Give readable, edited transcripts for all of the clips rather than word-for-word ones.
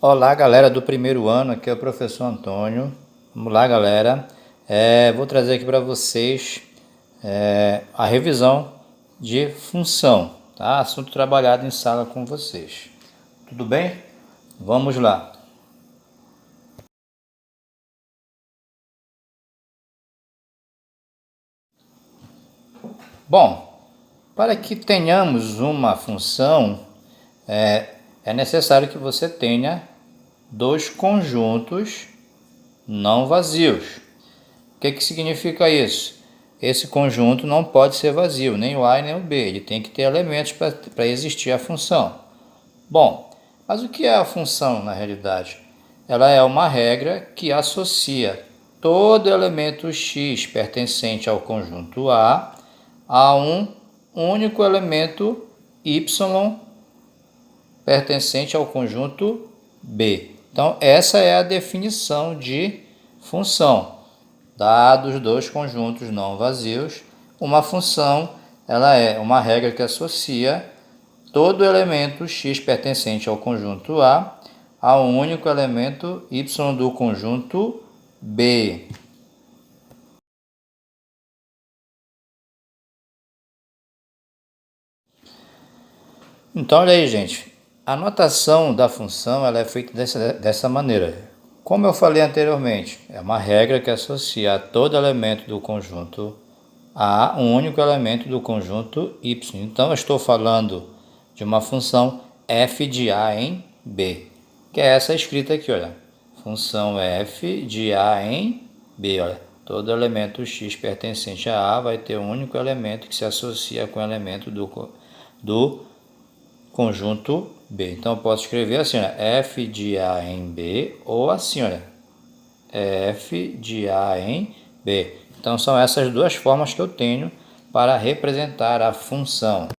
Olá, galera do primeiro ano, aqui é o professor Antônio. Vamos lá, galera. Vou trazer aqui para vocês a revisão de função, tá? Assunto trabalhado em sala com vocês. Tudo bem? Vamos lá. Bom, para que tenhamos uma função, é necessário que você tenha dois conjuntos não vazios. O que significa isso? Esse conjunto não pode ser vazio, nem o A e nem o B. Ele tem que ter elementos para existir a função. Bom, mas o que é a função na realidade? Ela é uma regra que associa todo elemento x pertencente ao conjunto a um único elemento y pertencente ao conjunto B. Então, essa é a definição de função. Dados dois conjuntos não vazios, uma função ela é uma regra que associa todo elemento x pertencente ao conjunto a um único elemento y do conjunto B. Então, olha aí, gente. A notação da função ela é feita dessa maneira. Como eu falei anteriormente, é uma regra que associa a todo elemento do conjunto A um único elemento do conjunto Y. Então, eu estou falando de uma função f de A em B, que é essa escrita aqui, olha. Função f de A em B, olha. Todo elemento x pertencente a A vai ter um único elemento que se associa com o elemento do conjunto B. Então, eu posso escrever assim, olha, f de A em B, ou assim, olha, f de A em B. Então, são essas duas formas que eu tenho para representar a função.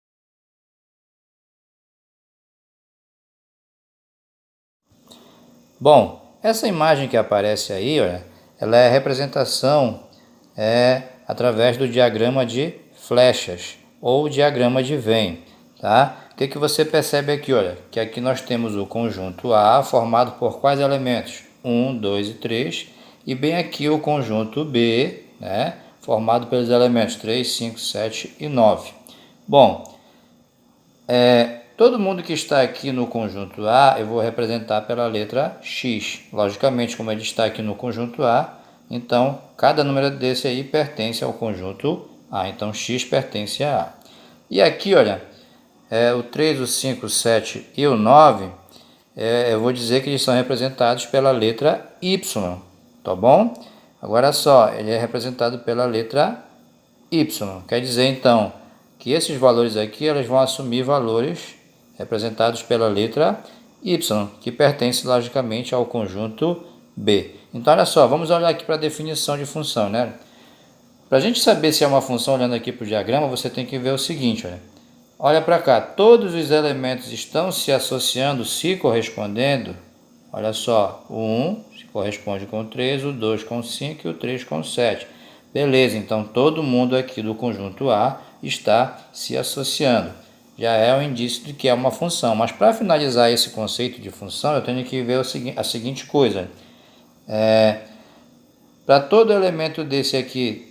Bom, essa imagem que aparece aí, olha, ela é a representação através do diagrama de flechas ou diagrama de Venn, tá? O que você percebe aqui, olha? Que aqui nós temos o conjunto A formado por quais elementos? 1, 2 e 3. E bem aqui o conjunto B, né? Formado pelos elementos 3, 5, 7 e 9. Bom, todo mundo que está aqui no conjunto A, eu vou representar pela letra X. Logicamente, como ele está aqui no conjunto A, então cada número desse aí pertence ao conjunto A. Então, X pertence a A. E aqui, olha, o 3, o 5, o 7 e o 9, eu vou dizer que eles são representados pela letra Y, tá bom? Agora só, ele é representado pela letra Y. Quer dizer, então, que esses valores aqui eles vão assumir valores representados pela letra Y, que pertence logicamente ao conjunto B. Então, olha só, vamos olhar aqui para a definição de função, né? Para a gente saber se é uma função, olhando aqui para o diagrama, você tem que ver o seguinte, olha. Olha para cá, todos os elementos estão se associando, se correspondendo. Olha só, o 1 se corresponde com o 3, o 2 com o 5 e o 3 com o 7. Beleza, então todo mundo aqui do conjunto A está se associando. Já é um indício de que é uma função. Mas para finalizar esse conceito de função, eu tenho que ver a seguinte coisa. Para todo elemento desse aqui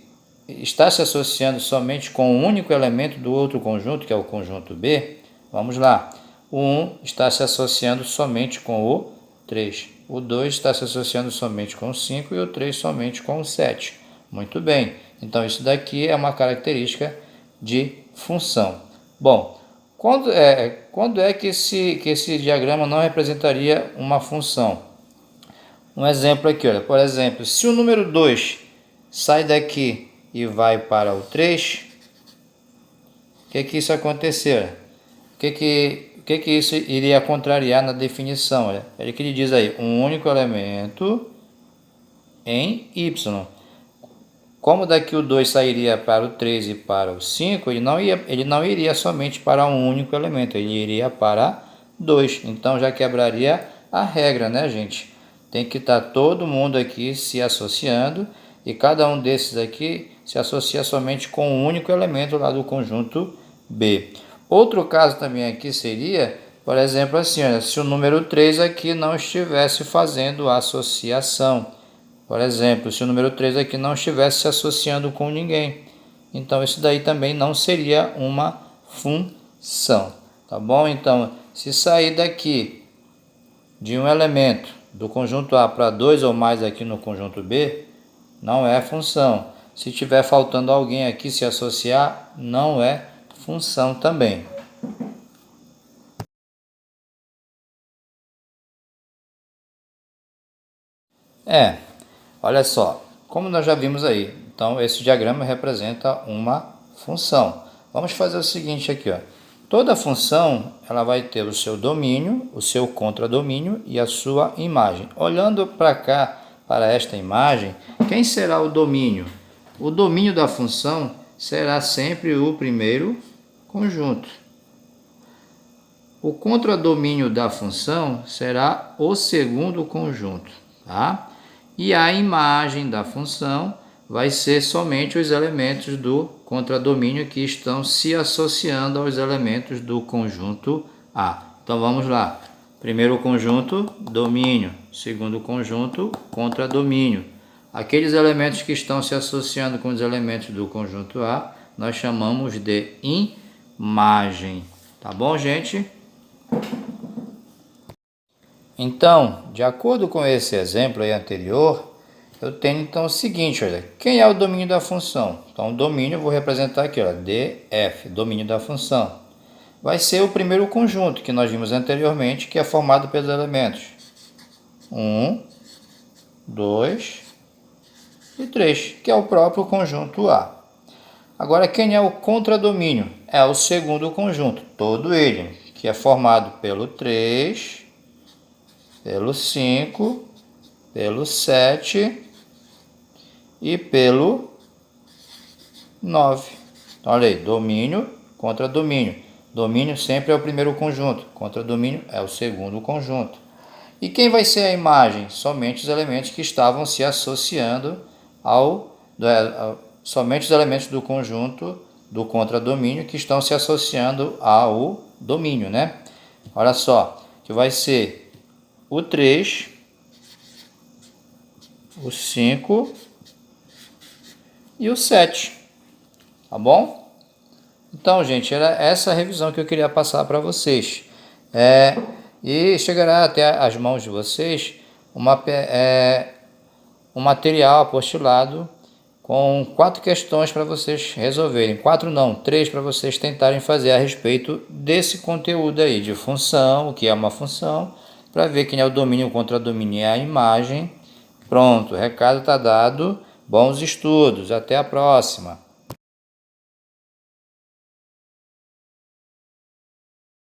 está se associando somente com um único elemento do outro conjunto, que é o conjunto B, vamos lá. O 1 está se associando somente com o 3. O 2 está se associando somente com o 5 e o 3 somente com o 7. Muito bem. Então, isso daqui é uma característica de função. Bom, quando é que esse diagrama não representaria uma função? Um exemplo aqui, olha. Por exemplo, se o número 2 sai daqui e vai para o 3, o que isso aconteceu? O que isso iria contrariar na definição? Olha, ele que ele diz aí, um único elemento em Y. Como daqui o 2 sairia para o 3 e para o 5, ele não iria somente para um único elemento, ele iria para 2. Então já quebraria a regra, né, gente? Tem que estar todo mundo aqui se associando e cada um desses aqui se associa somente com um único elemento lá do conjunto B. Outro caso também aqui seria Por exemplo, assim, olha, se o número 3 aqui não estivesse fazendo associação. Por exemplo, se o número 3 aqui não estivesse se associando com ninguém. Então, isso daí também não seria uma função. Tá bom? Então, se sair daqui de um elemento do conjunto A para 2 ou mais aqui no conjunto B, não é função. Se tiver faltando alguém aqui se associar, não é função também. Olha só, como nós já vimos aí, então esse diagrama representa uma função. Vamos fazer o seguinte aqui, ó. Toda função ela vai ter o seu domínio, o seu contradomínio e a sua imagem. Olhando para cá, para esta imagem, quem será o domínio? O domínio da função será sempre o primeiro conjunto. O contradomínio da função será o segundo conjunto, tá? E a imagem da função vai ser somente os elementos do contradomínio que estão se associando aos elementos do conjunto A. Então vamos lá. Primeiro conjunto, domínio. Segundo conjunto, contradomínio. Aqueles elementos que estão se associando com os elementos do conjunto A, nós chamamos de imagem. Tá bom, gente? Então, de acordo com esse exemplo aí anterior, eu tenho então o seguinte, olha, quem é o domínio da função? Então, o domínio eu vou representar aqui, ó, df, domínio da função. Vai ser o primeiro conjunto que nós vimos anteriormente, que é formado pelos elementos 1, 2 e 3, que é o próprio conjunto A. Agora, quem é o contradomínio? É o segundo conjunto, todo ele, que é formado pelo 3, pelo 5, pelo 7 e pelo 9. Então, olha aí, domínio, contradomínio. Domínio sempre é o primeiro conjunto, contradomínio é o segundo conjunto. E quem vai ser a imagem? Somente os elementos que estavam se associando somente os elementos do conjunto do contradomínio que estão se associando ao domínio, né? Olha só, que vai ser o 3, o 5 e o 7, tá bom? Então, gente, era essa a revisão que eu queria passar para vocês. E chegará até as mãos de vocês um material apostilado com 4 questões para vocês resolverem. 4 não, 3 para vocês tentarem fazer a respeito desse conteúdo aí, de função, o que é uma função, para ver quem é o domínio, o contradomínio e a imagem. Pronto, o recado está dado. Bons estudos, até a próxima!